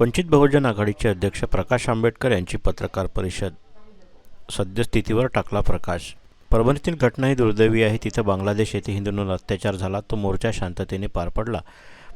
वंचित बहुजन आघाडीचे अध्यक्ष प्रकाश आंबेडकर यांची पत्रकार परिषद. सद्यस्थितीवर टाकला प्रकाश. परभणीतील घटना ही दुर्दैवी आहे. तिथं बांगलादेश येथे हिंदूंवर अत्याचार झाला. तो मोर्चा शांततेने पार पडला.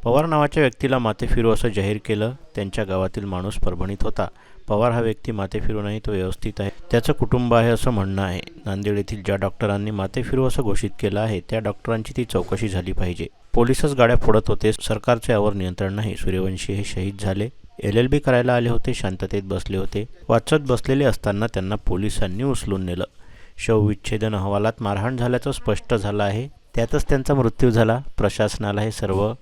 पवार नावाच्या व्यक्तीला माथे फिरू असं जाहीर केलं. त्यांच्या गावातील माणूस परभणीत होता. पवार हा व्यक्ती माथे फिरू नाही, तो व्यवस्थित आहे, त्याचं कुटुंब आहे असं म्हणणं आहे. नांदेड येथील ज्या डॉक्टरांनी माथे फिरू असं घोषित केलं आहे त्या डॉक्टरांची ती चौकशी झाली पाहिजे. पोलीसच गाड्या फोडत होते. सरकारचे यावर नियंत्रण नाही. सूर्यवंशी हे शहीद झाले. LLB करायला आले होते. शांततेत बसले होते. वाचत बसलेले असताना त्यांना पोलिसांनी उचलून नेलं. शवविच्छेदन अहवालात मारहाण झाल्याचं स्पष्ट झालं आहे. त्यातच त्यांचा मृत्यू झाला. प्रशासनाला हे सर्व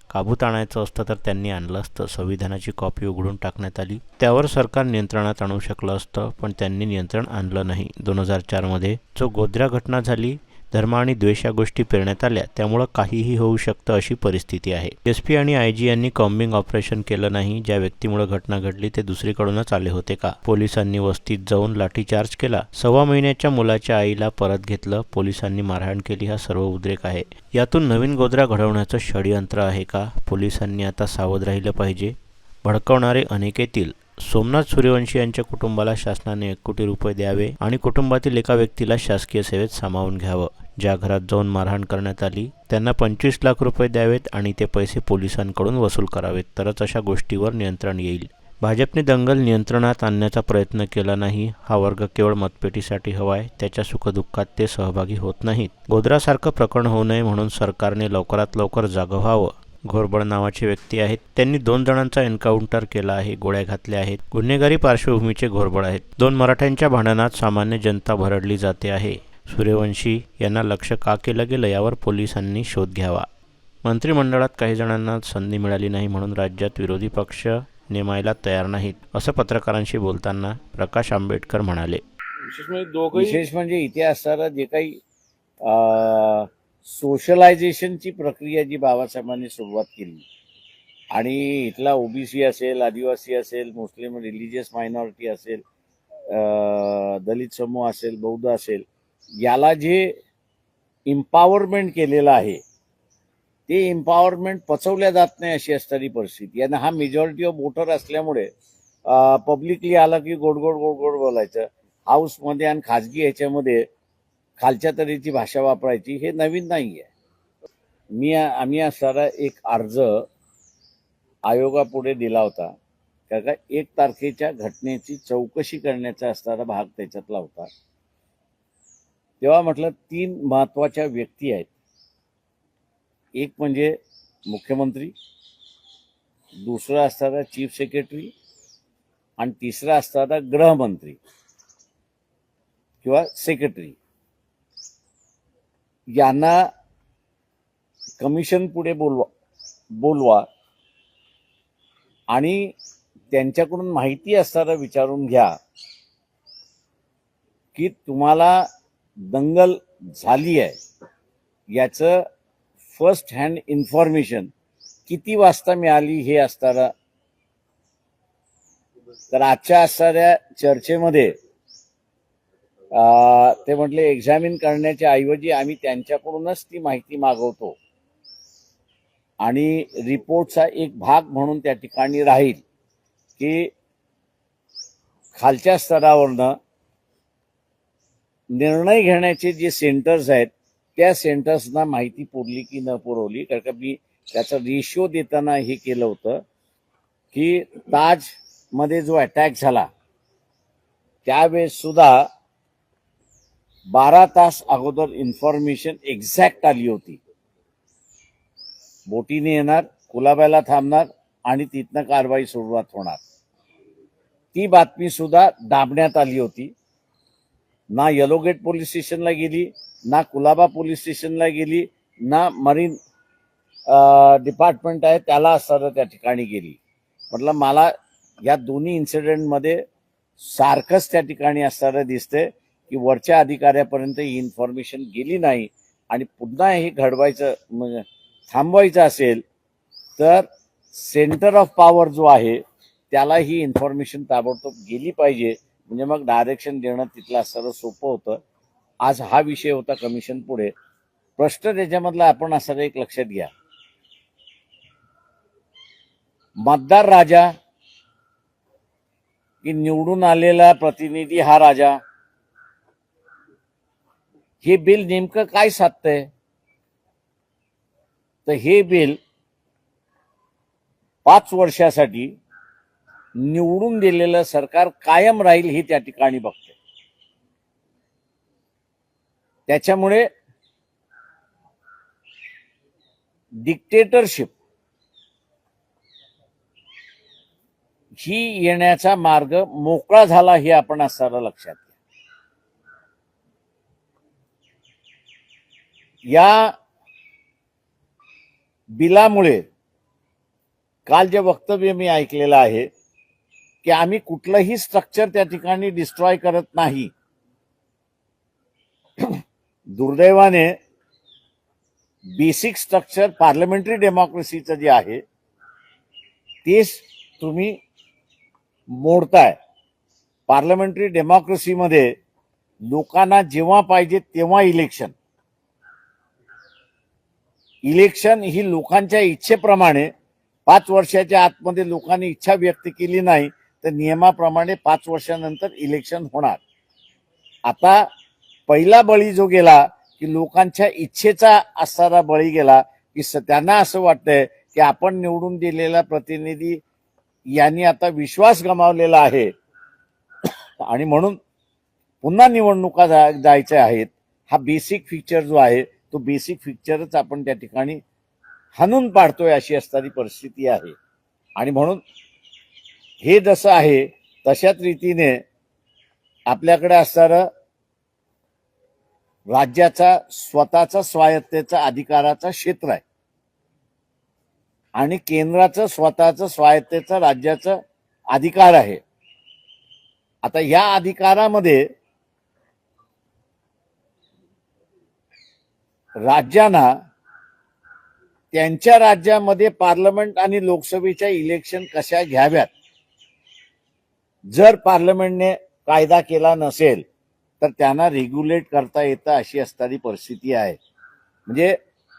काबूत आणायचं असतं तर त्यांनी आणलं असतं. संविधानाची कॉपी उघडून टाकण्यात आली. त्यावर सरकार नियंत्रणात आणू शकलं असतं, पण त्यांनी नियंत्रण आणलं नाही. 2004 मध्ये जो गोध्रा घटना झाली, धर्म आणि द्वेष या गोष्टी पेरण्यात आल्या. त्यामुळं काहीही होऊ शकतं अशी परिस्थिती आहे. SP आणि IG यांनी कॉम्बिंग ऑपरेशन केलं नाही. ज्या व्यक्तीमुळे घटना घडली ते दुसरीकडूनच आले होते का? पोलिसांनी वस्तीत जाऊन लाठीचार्ज केला. 1.25 महिन्याच्या मुलाच्या आईला परत घेतलं. पोलिसांनी मारहाण केली. हा सर्व उद्रेक आहे. यातून नवीन गोध्रा घडवण्याचं षडयंत्र आहे का? पोलिसांनी आता सावध राहिलं पाहिजे. भडकवणारे अनेक येतील. सोमनाथ सूर्यवंशी यांच्या कुटुंबाला शासनाने 1 कोटी रुपये द्यावे आणि कुटुंबातील एका व्यक्तीला शासकीय सेवेत सामावून घ्यावं. ज्या घरात जाऊन मारहाण करण्यात आली त्यांना 25 लाख रुपये द्यावेत आणि ते पैसे पोलिसांकडून वसूल करावेत, तरच अशा गोष्टीवर नियंत्रण येईल. भाजपने दंगल नियंत्रणात आणण्याचा प्रयत्न केला नाही. हा वर्ग केवळ मतपेटीसाठी हवाय. त्याच्या सुखदुःखात ते सहभागी होत नाहीत. गोध्रासारखं प्रकरण होऊ नये म्हणून सरकारने लवकरात लवकर जागं व्हावं. घोरबड नावाचे व्यक्ती आहेत. त्यांनी 2 जणांचा एन्काउंटर केला आहे. गोळ्या घातल्या आहेत. गुन्हेगारी पार्श्वभूमीचे घोरबड आहेत. 2 मराठ्यांच्या भांडणात सामान्य जनता भरडली जाते आहे. सूर्यवंशी यांना लक्ष का केलं गेलं यावर पोलिसांनी शोध घ्यावा. मंत्रिमंडळात काही जणांना संधी मिळाली नाही म्हणून राज्यात विरोधी पक्ष नेमायला तयार नाहीत, असं पत्रकारांशी बोलताना प्रकाश आंबेडकर म्हणाले. विशेष म्हणजे इथे असताना जे काही सोशलायझेशनची प्रक्रिया जी बाबासाहेबांनी सुरुवात केली आणि इथला OBC असेल, आदिवासी असेल, मुस्लिम रिलिजियस मायनॉरिटी असेल, दलित समूह असेल, बौद्ध असेल, याला जे इम्पॉवरमेंट केलेलं आहे ते इम्पॉवरमेंट पचवल्या जात नाही अशी असणारी परिस्थिती. यांना हा मेजॉरिटी ऑफ वोटर असल्यामुळे पब्लिकली आला की गोड गोड गोड गोड बोलायचं, हाऊसमध्ये आणि खाजगी ह्याच्यामध्ये खालच्या तऱ्हेची भाषा वापरायची, हे नवीन नाही आहे. आम्ही असणारा एक अर्ज आयोगापुढे दिला होता. का 1 तारखेच्या घटनेची चौकशी करण्याचा असणारा भाग त्याच्यातला होता. तेव्हा म्हटलं 3 महत्वाच्या व्यक्ती आहेत. एक म्हणजे मुख्यमंत्री, दुसरा असणारा चीफ सेक्रेटरी आणि तिसरा असणारा गृहमंत्री किंवा सेक्रेटरी. यांना कमिशन पुढे बोलवा आणि त्यांच्याकडून माहिती असणारं विचारून घ्या की तुम्हाला दंगल झाली आहे याचं फर्स्ट हँड इन्फॉर्मेशन किती वाजता मिळाली हे असणारं. तर आजच्या असणाऱ्या चर्चेमध्ये ते म्हटले एक्झामिन करण्याच्या ऐवजी आम्ही त्यांच्याकडूनच ती माहिती मागवतो आणि रिपोर्टचा एक भाग म्हणून त्या ठिकाणी राहील की खालच्या स्तरावरनं निर्णय घेण्याचे जे सेंटर्स आहेत त्या सेंटर्सना माहिती पुरली की न पुरवली. कारण का मी त्याचा रेशिओ देताना हे केलं होतं की ताजमध्ये जो अटॅक झाला त्यावेळेस सुद्धा 12 तास अगोदर इन्फॉर्मेशन एक्झॅक्ट आली होती. बोटीने येणार, कुलाब्याला थांबणार आणि तिथनं कारवाई सुरुवात होणार. ती बातमी सुद्धा दाबण्यात आली होती. ना येलोगेट पोलीस स्टेशनला गेली, ना कुलाबा पोलीस स्टेशनला गेली, ना मरीन डिपार्टमेंट आहे त्याला असणारं त्या ठिकाणी गेली. म्हटलं मला या दोन्ही इन्सिडेंटमध्ये सारखंच त्या ठिकाणी असणारं दिसतंय की वरच्या अधिकाऱ्यापर्यंत ही इन्फॉर्मेशन गेली नाही आणि पुन्हा हे घडवायचं थांबवायचं असेल तर सेंटर ऑफ पॉवर जो आहे त्याला ही इन्फॉर्मेशन ताबडतोब गेली पाहिजे. म्हणजे मग डायरेक्शन देणं तिथलं असणारं सोपं होतं. आज हा विषय होता कमिशन पुढे. प्रश्न त्याच्यामधला आपण असणारं एक लक्षात घ्या, मतदार राजा की निवडून आलेला प्रतिनिधी हा राजा. हे बिल नेमकं काय साधतंय? तर हे बिल 5 वर्षासाठी निवडून दिलेलं सरकार कायम राहील हे त्या ठिकाणी बघते. त्याच्यामुळे डिक्टेटरशिप ही येण्याचा मार्ग मोकळा झाला हे आपण असताना लक्षात घ्या. या बिलामुळे काल जे वक्तव्य मी ऐकलेलं आहे की आम्ही कुठलंही स्ट्रक्चर त्या ठिकाणी डिस्ट्रॉय करत नाही. दुर्दैवाने बेसिक स्ट्रक्चर पार्लमेंटरी डेमोक्रेसीचं जे आहे तेच तुम्ही मोडताय. पार्लमेंटरी डेमोक्रेसीमध्ये लोकांना जेव्हा पाहिजे तेव्हा इलेक्शन ही लोकांच्या इच्छेप्रमाणे 5 वर्षाच्या आतमध्ये लोकांनी इच्छा व्यक्त केली नाही तर नियमाप्रमाणे 5 वर्षानंतर इलेक्शन होणार. आता पहिला बळी जो गेला की लोकांच्या इच्छेचा असणारा बळी गेला की त्यांना असं वाटतंय की आपण निवडून दिलेला प्रतिनिधी यांनी आता विश्वास गमावलेला आहे आणि म्हणून पुन्हा निवडणुका जायच्या आहेत. हा बेसिक फीचर जो आहे तो बेसिक फीचरच आपण त्या ठिकाणी हाणून पाडतोय अशी असणारी परिस्थिती आहे. आणि म्हणून हे जसं आहे तशाच रीतीने आपल्याकडे असणारं राज्याचा स्वतःचा स्वायत्तेचा अधिकाराचा क्षेत्र आहे आणि केंद्राचं स्वतःचं स्वायत्तेचा राज्याचा अधिकार आहे. आता या अधिकारामध्ये राज्यांना त्यांच्या राज्यामध्ये पार्लमेंट आणि लोकसभेच्या इलेक्शन कशा घ्याव्यात जर पार्लमेंटने कायदा केला नसेल तर त्यांना रेग्युलेट करता येतं अशी असणारी परिस्थिती आहे. म्हणजे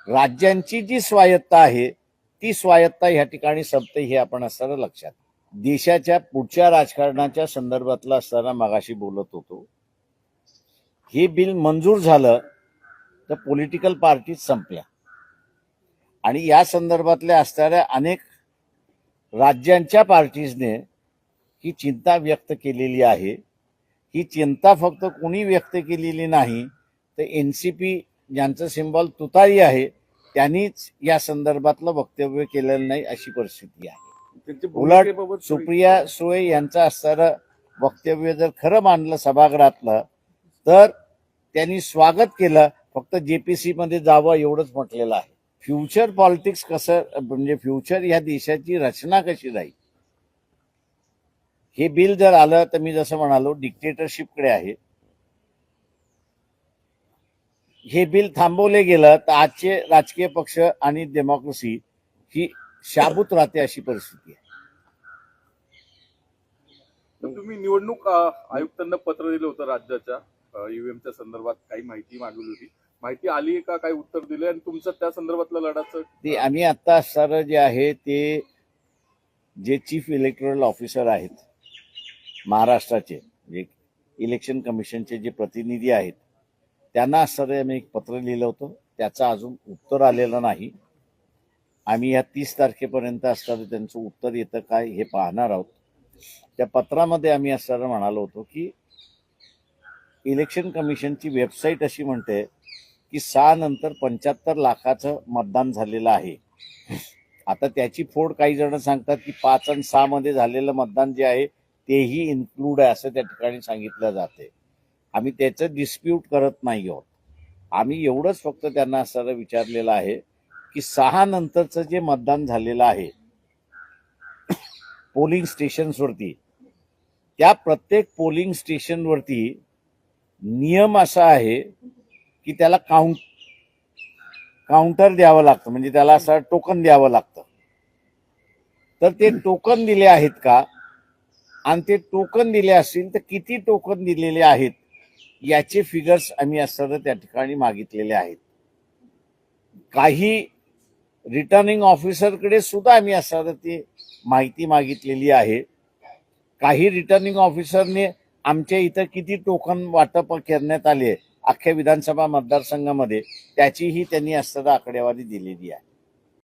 राज्यांची जी स्वायत्ता आहे ती स्वायत्ता ह्या ठिकाणी संपते हे आपण असताना लक्षात. देशाच्या पुढच्या राजकारणाच्या संदर्भातला असताना मगाशी बोलत होतो. हे बिल मंजूर झालं तर पॉलिटिकल पार्टीज संपल्या आणि या संदर्भातल्या असणाऱ्या अनेक राज्यांच्या पार्टीजने ही चिंता व्यक्त केलेली आहे. ही चिंता फक्त कोणी व्यक्त केलेली नाही तर एनसीपी ज्यांचं सिंबॉल तुतारी आहे त्यांनीच या संदर्भातलं वक्तव्य केलेलं नाही अशी परिस्थिती आहे. उलट सुप्रिया सुळे यांचं असणारं वक्तव्य जर खरं मानलं सभागृहातलं तर त्यांनी स्वागत केलं. फक्त जेपीसी मध्ये जावं एवढंच म्हटलेलं आहे. फ्युचर पॉलिटिक्स कसं म्हणजे फ्युचर या देशाची रचना कशी राहील हे बिल जर आलं तर मी जसं म्हणालो डिक्टेटरशिपकडे आहे. हे बिल थांबवले गेलं तर आजचे राजकीय पक्ष आणि डेमोक्रेसी ही शाबूत राहते अशी परिस्थिती आहे. तुम्ही निवडणूक आयुक्तांना पत्र दिलं होतं राज्याच्या ईव्हीएमच्या संदर्भात काही माहिती मागवली होती. माहिती आली का? काही उत्तर दिले आणि तुमचं त्या संदर्भातलं लढाचं ते आम्ही आता असणारं जे आहे ते जे चीफ इलेक्टोरल ऑफिसर आहेत महाराष्ट्राचे जे इलेक्शन कमिशनचे जे प्रतिनिधी आहेत त्यांना असणारे आम्ही एक पत्र लिहिलं होतं. त्याचं अजून उत्तर आलेलं नाही. आम्ही या 30 तारखेपर्यंत असणारं त्यांचं उत्तर येतं काय हे पाहणार आहोत. त्या पत्रामध्ये आम्ही असणारं म्हणालो होतो की इलेक्शन कमिशनची वेबसाईट अशी म्हणते की 6 नंतर 75 लाखाचं मतदान झालेलं आहे. आता त्याची फोड काही जण सांगतात की 5 आणि 6 मध्ये झालेलं मतदान जे आहे तेही इन्क्लूड आहे असं त्या ठिकाणी सांगितलं जाते. आम्ही त्याचं डिस्प्यूट करत नाही आहोत. आम्ही एवढंच फक्त त्यांना असं विचारलेलं आहे की 6 नंतरचं जे मतदान झालेलं आहे पोलिंग स्टेशन्सवरती त्या प्रत्येक पोलिंग स्टेशनवरती नियम असा आहे की त्याला काउंटर द्यावं लागतं म्हणजे त्याला असं टोकन द्यावं लागतं. तर ते टोकन दिले आहेत का आणि ते टोकन दिले असतील तर किती टोकन दिलेले आहेत याचे फिगर्स आम्ही असं त्या ठिकाणी मागितलेले आहेत. काही रिटर्निंग ऑफिसरकडे सुद्धा आम्ही असं ती माहिती मागितलेली आहे. काही रिटर्निंग ऑफिसरने आमच्या इथं किती टोकन वाटप करण्यात आले अख्ख्या विधानसभा मतदारसंघामध्ये त्याचीही त्यांनी असताना आकडेवारी दिलेली आहे.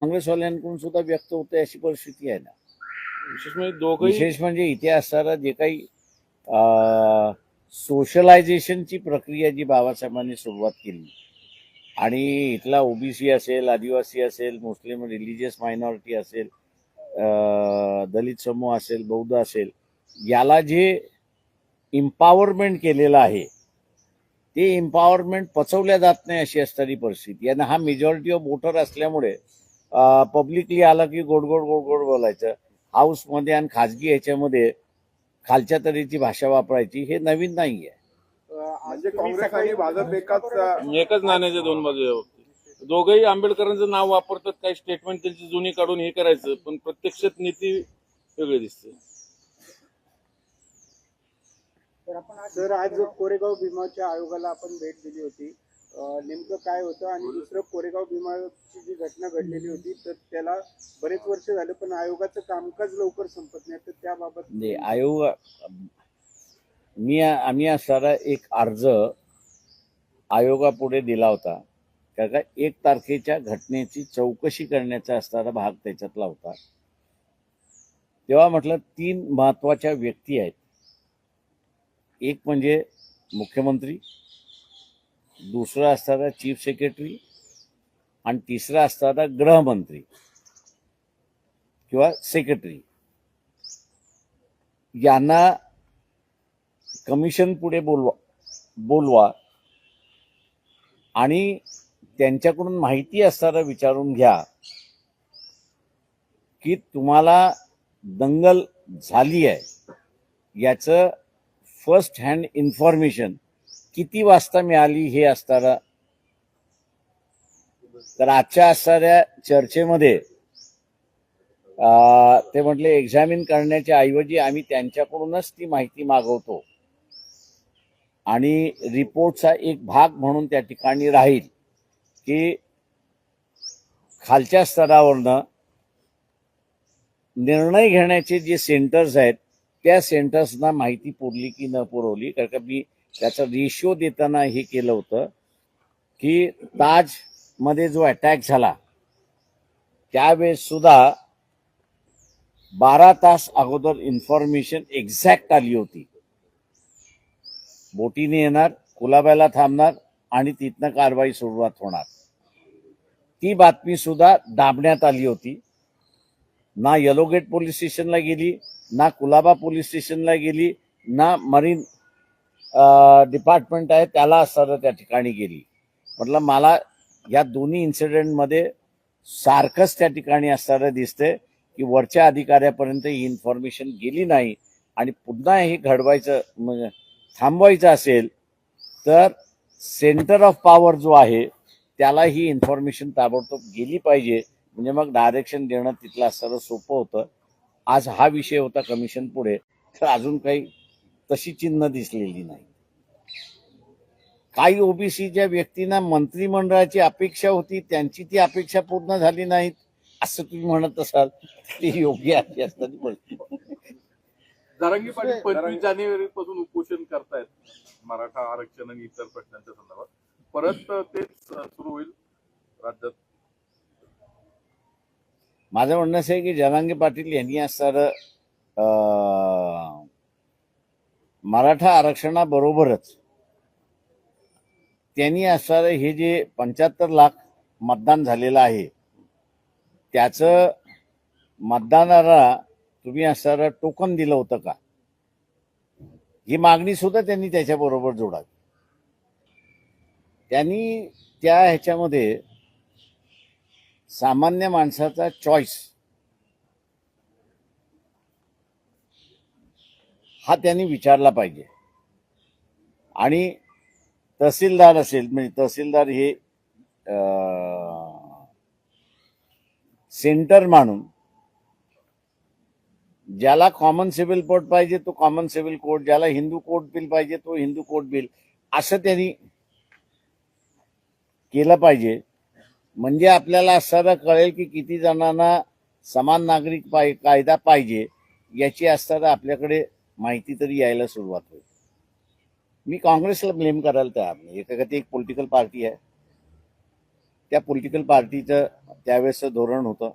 काँग्रेसवाल्यांकडून सुद्धा व्यक्त होते अशी परिस्थिती आहे ना. विशेष म्हणजे इथे असताना जे काही सोशलायझेशनची प्रक्रिया जी बाबासाहेबांनी सुरुवात केली आणि इथला ओबीसी असेल, आदिवासी असेल, मुस्लिम रिलिजियस मायनॉरिटी असेल, दलित समूह असेल, बौद्ध असेल, याला जे इम्पॉवरमेंट केलेलं आहे ते इम्पॉवरमेंट पचवल्या जात नाही अशी असणारी परिस्थिती. यांना हा मेजॉरिटी ऑफ वोटर असल्यामुळे पब्लिकली आलं की गोड गोड गोड गोड बोलायचं, हाऊसमध्ये आणि खाजगी ह्याच्यामध्ये खालच्या तऱ्हेची भाषा वापरायची, हे नवीन नाहीये. म्हणजे काँग्रेस आणि भाजप एकच नाण्याच्या दोन बाजू आहे. दोघंही आंबेडकरांचं नाव वापरतात, काही स्टेटमेंट त्यांची जुनी काढून हे करायचं, पण प्रत्यक्षात नीती वेगळी दिसते. सर, आज कोरेगाव भीमाच्या आयोगाला आपण भेट दिली होती. नेमकं काय होतं आणि दुसरं कोरेगाव भीमाची जी घटना घडलेली होती तर त्याला बरेच वर्ष झाले पण आयोगाचं कामकाज लवकर संपत नाही, तर त्याबाबत आयोग आम्ही असणारा एक अर्ज आयोगापुढे दिला होता, कारण 1 तारखेच्या घटनेची चौकशी करण्याचा असणारा भाग त्याच्यातला होता. तेव्हा म्हटलं 3 महत्वाच्या व्यक्ती आहेत. एक म्हणजे मुख्यमंत्री, दुसरा असणारा चीफ सेक्रेटरी आणि तिसरा असणारा गृहमंत्री किंवा सेक्रेटरी. यांना कमिशन पुढे बोलवा आणि त्यांच्याकडून माहिती असणारा विचारून घ्या की तुम्हाला दंगल झाली आहे याचं फर्स्ट हँड इन्फॉर्मेशन किती वाजता मिळाली हे असणारा. तर आजच्या असणाऱ्या चर्चेमध्ये ते म्हटले एक्झामिन करण्याच्या ऐवजी आम्ही त्यांच्याकडूनच ती माहिती मागवतो आणि रिपोर्टचा एक भाग म्हणून त्या ठिकाणी राहील की खालच्या स्तरावरनं निर्णय घेण्याचे जे सेंटर्स आहेत त्या सेंटर्सना माहिती पुरली की न पुरवली. कारण का मी त्याचा रेशिओ देताना हे केलं होतं की ताजमध्ये जो अटॅक झाला त्यावेळेस सुद्धा 12 तास अगोदर इन्फॉर्मेशन एक्झॅक्ट आली होती. बोटीने येणार, कुलाब्याला थांबणार आणि तिथनं कारवाई सुरुवात होणार. ती बातमी सुद्धा दाबण्यात आली होती. ना येलोगेट पोलीस स्टेशनला गेली, ना कुलाबा पोलीस स्टेशनला गेली, ना मरीन डिपार्टमेंट आहे त्याला असताना त्या ठिकाणी गेली. म्हटलं मला या दोन्ही इन्सिडेंटमध्ये सारखंच त्या ठिकाणी असताना दिसतंय की वरच्या अधिकाऱ्यापर्यंत ही इन्फॉर्मेशन गेली नाही आणि पुन्हा हे घडवायचं थांबवायचं असेल तर सेंटर ऑफ पॉवर जो आहे त्याला ही इन्फॉर्मेशन ताबडतोब गेली पाहिजे, म्हणजे मग डायरेक्शन देणं तिथलं असताना सोपं होतं. आज हा विषय होता कमिशन पुढे, तर अजून काही तशी चिन्ह दिसलेली नाही. काही ओबीसीच्या व्यक्तींना मंत्रिमंडळाची अपेक्षा होती, त्यांची ती अपेक्षा पूर्ण झाली नाहीत असं तुम्ही म्हणत असाल ते योग्य आहे असताना परिस्थिती. जरांगी पाटील 25 जानेवारी पासून उपोषण करतायत मराठा आरक्षण आणि इतर प्रश्नांच्या संदर्भात. परत तेच सुरू होईल राज्यात. माझं म्हणणं असं आहे की जरांगे पाटील यांनी असणारं मराठा आरक्षणाबरोबरच त्यांनी असणारं हे जे 75 लाख मतदान झालेलं आहे त्याचं मतदानाला तुम्ही असणारं टोकन दिलं होतं का, ही मागणी सुद्धा त्यांनी त्याच्याबरोबर जोडावी. त्यांनी त्या ह्याच्यामध्ये सामान्य माणसाचा चॉईस हा त्यांनी विचारला पाहिजे. आणि तहसीलदार असेल, म्हणजे तहसीलदार हे सेंटर मानून ज्याला कॉमन सिव्हिल कोड पाहिजे तो कॉमन सिव्हिल कोड, ज्याला हिंदू कोड बिल पाहिजे तो हिंदू कोड बिल, असं त्यांनी केलं पाहिजे. म्हणजे आपल्याला असं कळेल की किती जणांना समान नागरिक कायदा पाहिजे याची असताना आपल्याकडे माहिती तरी यायला सुरुवात होईल. मी काँग्रेसला ब्लेम करायला तयार नाही. ती एक पॉलिटिकल पार्टी आहे. त्या पॉलिटिकल पार्टीचं त्यावेळेसचं धोरण होतं.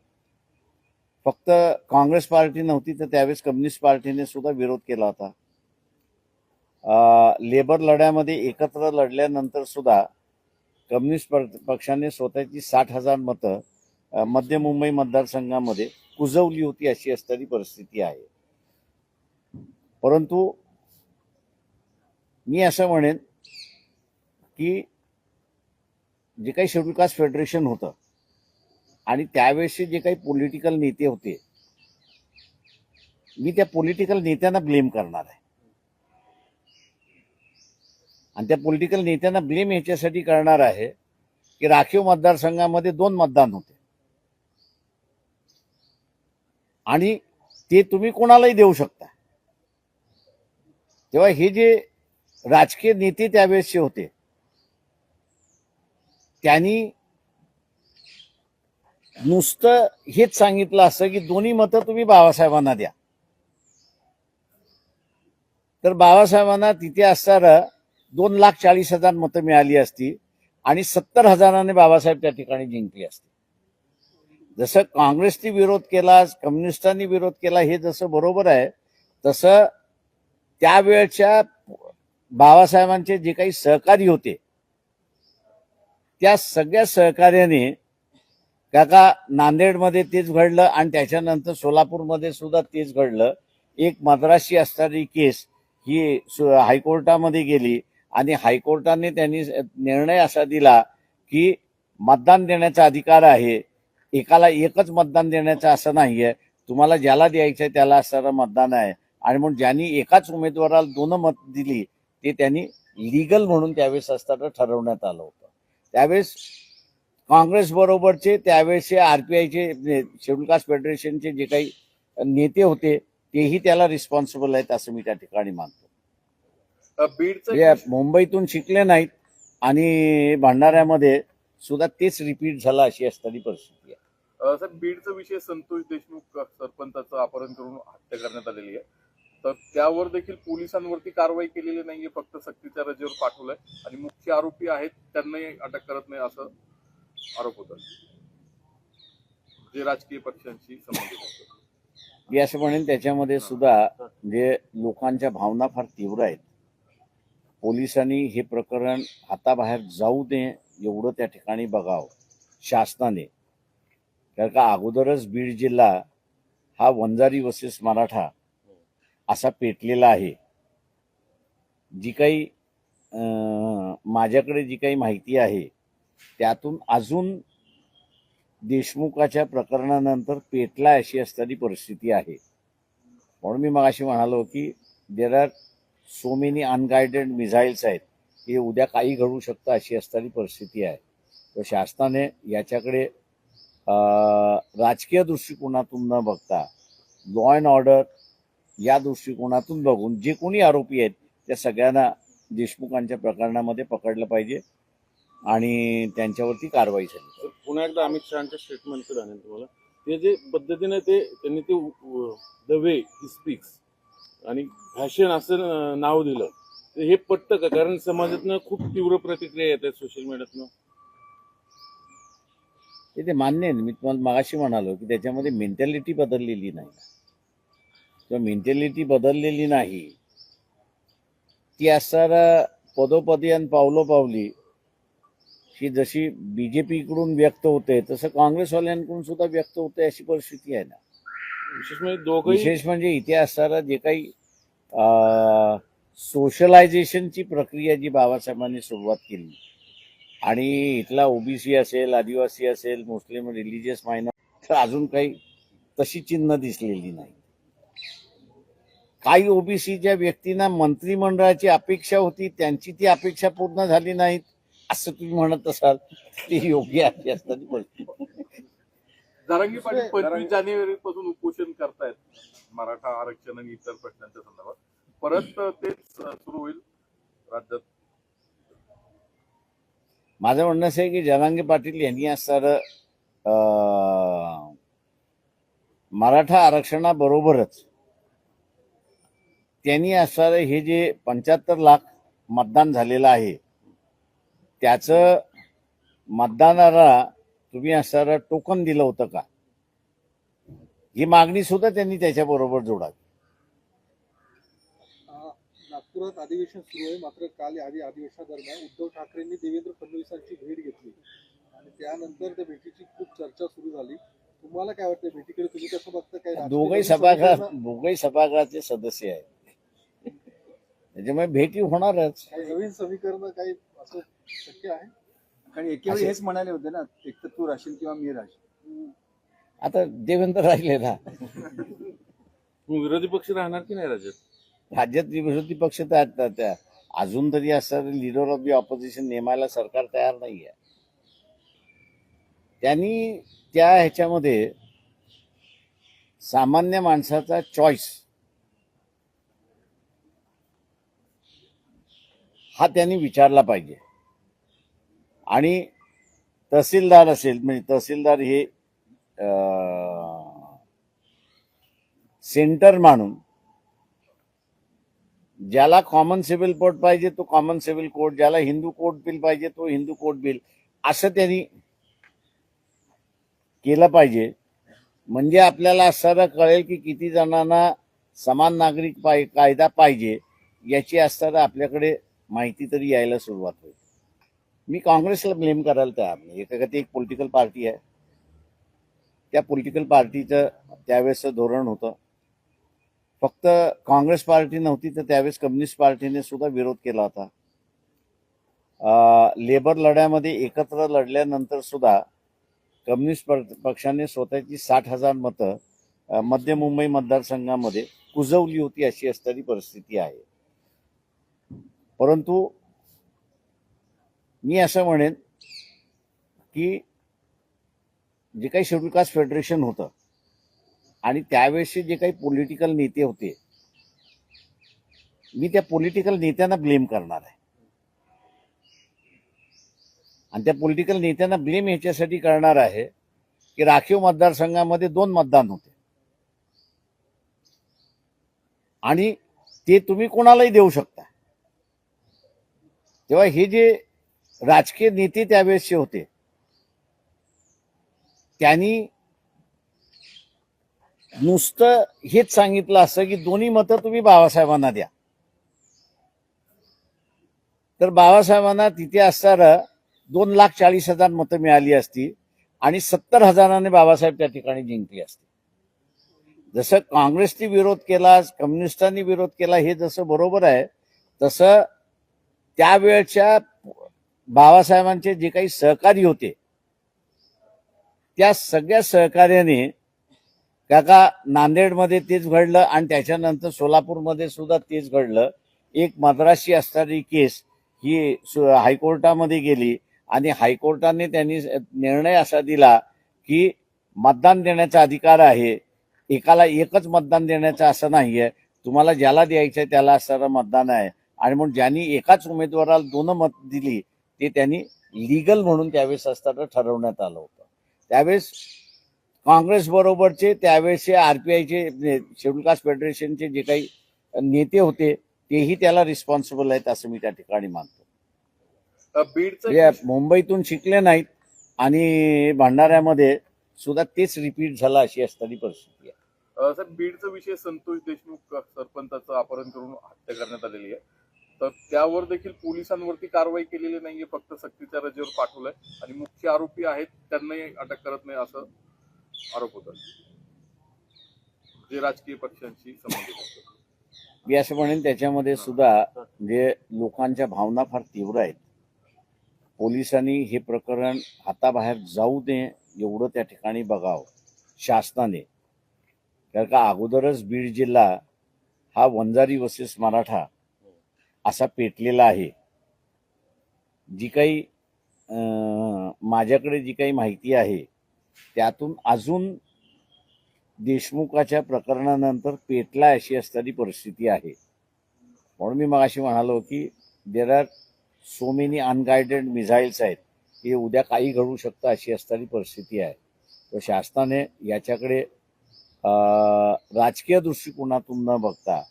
फक्त काँग्रेस पार्टी नव्हती तर त्यावेळेस कम्युनिस्ट पार्टीने सुद्धा विरोध केला होता. लेबर लढ्यामध्ये एकत्र लढल्यानंतर सुद्धा कम्युनिस्ट पक्षाने स्वतःची 60,000 मतं मध्य मुंबई मतदारसंघामध्ये कुजवली होती, अशी असणारी परिस्थिती आहे. परंतु मी असं म्हणेन की जे काही शेड्यूल कास्ट फेडरेशन होतं आणि त्यावेळेसचे जे काही पॉलिटिकल नेते होते, मी त्या पॉलिटिकल नेत्यांना ब्लेम करणार आहे. आणि त्या पॉलिटिकल नेत्यांना ब्लेम याच्यासाठी करणार आहे की राखीव मतदारसंघामध्ये 2 मतदान होते आणि ते तुम्ही कोणालाही देऊ शकता. तेव्हा हे जे राजकीय नेते त्यावेळेसचे होते त्यांनी नुसतं हेच सांगितलं असं की दोन्ही मतं तुम्ही बाबासाहेबांना द्या. तर बाबासाहेबांना तिथे असणारं 2,40,000 मतं मिळाली असती आणि 70,000ने बाबासाहेब त्या ठिकाणी जिंकले असते. जसं काँग्रेसने विरोध केला, कम्युनिस्टांनी विरोध केला, हे जसं बरोबर आहे, तसं त्यावेळच्या बाबासाहेबांचे जे काही सहकारी होते त्या सगळ्या सहकार्याने, काका नांदेडमध्ये तेच घडलं आणि त्याच्यानंतर सोलापूरमध्ये सुद्धा तेच घडलं. एक मद्रासी असणारी केस ही हायकोर्टामध्ये गेली आणि हायकोर्टाने त्यांनी निर्णय असा दिला की मतदान देण्याचा अधिकार आहे, एकाला एकच मतदान देण्याचं असं नाहीये, तुम्हाला ज्याला द्यायचं आहे त्याला असणारं मतदान आहे. आणि म्हणून ज्यांनी एकाच उमेदवाराला 2 मत दिली ते त्यांनी लिगल म्हणून त्यावेळेस असताना ठरवण्यात आलं होतं. त्यावेळेस काँग्रेस बरोबरचे त्यावेळेसचे आरपीआयचे शेड्यूल कास्ट फेडरेशनचे जे काही नेते होते तेही त्याला रिस्पॉन्सिबल आहेत असं मी त्या ठिकाणी मानतो. बीडचं मुंबईतून शिकले नाहीत आणि भंडाऱ्यामध्ये सुद्धा तेच रिपीट झालं, अशी असणारी परिस्थिती आहे. सर, बीडचा विषय संतोष देशमुख सरपंचाचं अपहरण करून हत्या करण्यात आलेली आहे. तर त्यावर देखील पोलिसांवरती कारवाई केलेली नाहीये, फक्त सक्तीच्या रजेवर पाठवलंय आणि मुख्य आरोपी आहेत त्यांनाही अटक करत नाही असं आरोप होतात जे राजकीय पक्षांशी संबंधित असतात. मी असं म्हणेन त्याच्यामध्ये सुद्धा जे लोकांच्या भावना फार तीव्र आहेत. पोलिसांनी हे प्रकरण हाताबाहेर जाऊ नये एवढं त्या ठिकाणी बघावं शासनाने. कारण का अगोदरच बीड जिल्हा हा वंजारी वर्सेस मराठा असा पेटलेला आहे. जी काही माझ्याकडे जी काही माहिती आहे त्यातून अजून देशमुखाच्या प्रकरणानंतर पेटला अशी असणारी परिस्थिती आहे. म्हणून मी मगाशी म्हणालो की there are so many unguided missiles आहेत, हे उद्या काही घडू शकतं अशी असणारी परिस्थिती आहे. तर शासनाने याच्याकडे राजकीय दृष्टिकोनातून न बघता लॉ अँड ऑर्डर या दृष्टिकोनातून बघून जे कोणी आरोपी आहेत त्या सगळ्यांना देशमुखांच्या प्रकरणामध्ये पकडलं पाहिजे आणि त्यांच्यावरती कारवाई झाली पाहिजे. पुन्हा एकदा अमित शहाच्या स्टेटमेंटचं जाणेल तुम्हाला, ते जे पद्धतीने त्यांनी ते द वे ही स्पीक्स आणि फॅशन असं नाव दिलं, तर हे पटतं का? कारण समाजातनं खूप तीव्र प्रतिक्रिया येतात सोशल मीडियातनं. ते मान्य आहे. मी तुम्हाला मगाशी म्हणालो की त्याच्यामध्ये मेंटॅलिटी बदललेली नाही किंवा मेंटॅलिटी बदललेली नाही, ती असणारा पदोपदी आणि पावलोपावली ही जशी बीजेपीकडून व्यक्त होते तसं काँग्रेसवाल्यांकडून सुद्धा व्यक्त होते अशी परिस्थिती आहे ना. विशेष म्हणजे इथे असणारा जे काही सोशलायझेशनची प्रक्रिया जी बाबासाहेबांनी सुरुवात केली आणि इथला ओबीसी असेल, आदिवासी असेल, मुस्लिम रिलिजियस मायनॉरिटी, तर अजून काही तशी चिन्ह दिसलेली नाही. काही ओबीसीच्या व्यक्तींना मंत्रिमंडळाची अपेक्षा होती, त्यांची ती अपेक्षा पूर्ण झाली नाहीत असं तुम्ही म्हणत असाल ती योग्य आहे असणारी परिस्थिती. जरांगी पाटील 25 जानेवारी पासून उपोषण करतायत मराठा आरक्षण आणि इतर प्रश्नांच्या संदर्भात. परत तेच सुरू होईल राज्यात. माझं म्हणणं असं आहे की जरांगे पाटील यांनी असणारं मराठा आरक्षणाबरोबरच त्यांनी असणारं हे जे 75 लाख मतदान झालेलं आहे त्याचं मतदानाला तुम्ही असणारं टोकन दिलं होतं का, ही मागणी सुद्धा त्यांनी त्याच्याबरोबर जोडावी. नागपुरात अधिवेशन सुरू आहे, मात्र काल या अधिवेशनादरम्यान उद्धव ठाकरेंनी देवेंद्र फडणवीसांची भेट घेतली आणि त्यानंतर त्या भेटीची खूप चर्चा सुरू झाली. तुम्हाला काय वाटतं भेटीकडे, तुम्ही कसं बघता? काय दोघही सभागृहाचे सदस्य आहेत, त्याच्यामुळे भेटी होणारच. काही नवीन समीकरण काही असं शक्य आहे? कारण एकेवेळी हेच म्हणाले होते ना, एक तर तू राशील किंवा मी राशील. आता देवेंद्र राहिले ना मग विरोधी पक्ष राहणार की नाही राज्यात? राज्यात विरोधी पक्ष तर त्या अजून तरी असं लिडर ऑफ दी ऑपोजिशन नेमायला सरकार तयार नाही आहे. त्यांनी त्या ह्याच्यामध्ये सामान्य माणसाचा चॉईस हा त्यांनी विचारला पाहिजे. आणि तहसीलदार असेल, म्हणजे तहसीलदार हे सेंटर मानून ज्याला कॉमन सिव्हिल कोड पाहिजे तो कॉमन सिव्हिल कोड, ज्याला हिंदू कोड बिल पाहिजे तो हिंदू कोड बिल, असं त्यांनी केलं पाहिजे. म्हणजे आपल्याला असं कळेल की किती जणांना समान नागरिक कायदा पाहिजे याची असताना आपल्याकडे माहिती तरी यायला सुरुवात होईल. मी काँग्रेसला ब्लेम करायला तयार नाही. ती एक पॉलिटिकल पार्टी आहे, त्या पॉलिटिकल पार्टीचं त्यावेळेसचं धोरण होतं. फक्त काँग्रेस पार्टी नव्हती तर त्यावेळेस कम्युनिस्ट पार्टीने सुद्धा विरोध केला होता. लेबर लढ्यामध्ये एकत्र लढल्यानंतर सुद्धा कम्युनिस्ट पक्षाने स्वतःची 60,000 मतं मध्य मुंबई मतदारसंघामध्ये कुजवली होती, अशी असणारी परिस्थिती आहे. परंतु मी असं म्हणेन की जे काही शेड्यूल कास्ट फेडरेशन होतं आणि त्यावेळेसचे जे काही पॉलिटिकल नेते होते, मी त्या पॉलिटिकल नेत्यांना ब्लेम करणार आहे. आणि त्या पॉलिटिकल नेत्यांना ब्लेम ह्याच्यासाठी करणार आहे की राखीव मतदारसंघामध्ये 2 मतदान होते आणि ते तुम्ही कोणालाही देऊ शकता. तेव्हा हे जे राजकीय नेते त्यावेळेसचे होते त्यांनी नुसतं हेच सांगितलं असतं की दोन्ही मतं तुम्ही बाबासाहेबांना द्या, तर बाबासाहेबांना तिथे असताना 2,40,000 मतं मिळाली असती आणि 70,000ने बाबासाहेब त्या ठिकाणी जिंकले असते. जसं काँग्रेसने विरोध केला, कम्युनिस्टांनी विरोध केला, हे जसं बरोबर आहे, तसं त्यावेळच्या बाबासाहेबांचे जे काही सहकारी होते त्या सगळ्या सहकार्याने, काका नांदेडमध्ये तेच घडलं आणि त्याच्यानंतर सोलापूरमध्ये सुद्धा तेच घडलं. एक मद्रासी असणारी केस ही हायकोर्टामध्ये गेली आणि हायकोर्टाने त्यांनी निर्णय असा दिला की मतदान देण्याचा अधिकार आहे, एकाला एकच मतदान देण्याचं असं नाहीये, तुम्हाला ज्याला द्यायचं आहे त्याला असणारं मतदान आहे. आणि म्हणून ज्यांनी एकाच उमेदवाराला 2 मत दिली ते त्यांनी लिगल म्हणून त्यावेळेस असताना ठरवण्यात आलं होतं. त्यावेळेस काँग्रेस बरोबरचे त्यावेळेसचे आरपीआयचे शेड्यूल कास्ट फेडरेशनचे जे काही नेते होते तेही त्याला रिस्पॉन्सिबल आहेत असं मी त्या ठिकाणी मानतो. बीडचं मुंबईतून शिकले नाहीत आणि भंडाऱ्यामध्ये सुद्धा तेच रिपीट झालं अशी असणारी परिस्थिती आहे. सर, बीडचा विषय संतोष देशमुख सरपंचाचं अपहरण करून हत्या करण्यात आलेली आहे, तर त्यावर देखील पोलिसांवरती कारवाई केलेली नाहीये, फक्त सक्तीच्या रजेवर पाठवलंय आणि मुख्य आरोपी आहेत त्यांनाही अटक करत नाही असं आरोप होता, जे राजकीय पक्षांशी संबंधित असतात. मी असं म्हणेन त्याच्यामध्ये सुद्धा म्हणजे लोकांच्या भावना फार तीव्र आहेत. पोलिसांनी हे प्रकरण हाताबाहेर जाऊ नये एवढं त्या ठिकाणी बघावं शासनाने. कारण का अगोदरच बीड जिल्हा हा वंजारी वर्सेस मराठा असा पेटलेला आहे. जी काही माझ्याकडे जी काही माहिती आहे त्यातून अजून देशमुखाच्या प्रकरणानंतर पेटला अशी असणारी परिस्थिती आहे. म्हणून मी मगाशी म्हणालो की there are so many unguided missiles आहेत, हे उद्या काही घडू शकतं अशी असणारी परिस्थिती आहे. तर शासनाने याच्याकडे राजकीय दृष्टिकोनातून न बघता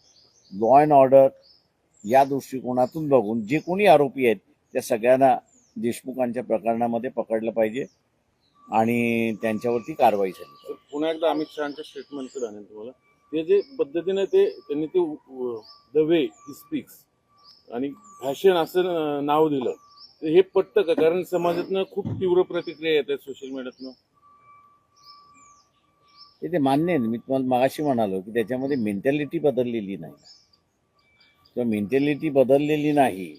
लॉ अँड ऑर्डर या दृष्टिकोनातून बघून जे कोणी आरोपी आहेत त्या सगळ्यांना देशमुखांच्या प्रकरणामध्ये पकडलं पाहिजे आणि त्यांच्यावरती कारवाई झाली पाहिजे. तर पुन्हा एकदा अमित शहाच्या स्टेटमेंटकडे आणेल तुम्हाला. ते जे पद्धतीने त्यांनी ते द वे ही स्पीक्स आणि फॅशन असं नाव दिलं, तर हे पटतं का? कारण समाजातनं खूप तीव्र प्रतिक्रिया येतात सोशल मीडियातनं. ते मान्य आहे. मी तुम्हाला मगाशी म्हणालो की त्याच्यामध्ये मेंटॅलिटी बदललेली नाही किंवा मेंटॅलिटी बदललेली नाही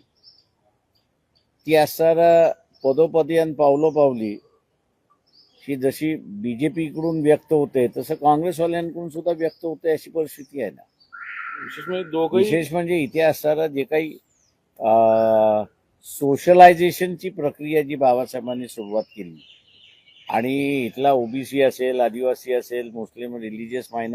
ती असणारा पदोपदी आणि पावलोपावली ही जशी बीजेपीकडून व्यक्त होते तसं काँग्रेसवाल्यांकडून सुद्धा व्यक्त होते अशी परिस्थिती आहे ना. विशेष म्हणजे दोघंही विशेष म्हणजे इथे असणारा जे काही सोशलायझेशनची प्रक्रिया जी बाबासाहेबांनी सुरुवात केली आणि इथला ओबीसी असेल, आदिवासी असेल, मुस्लिम रिलिजियस मायनॉरिटी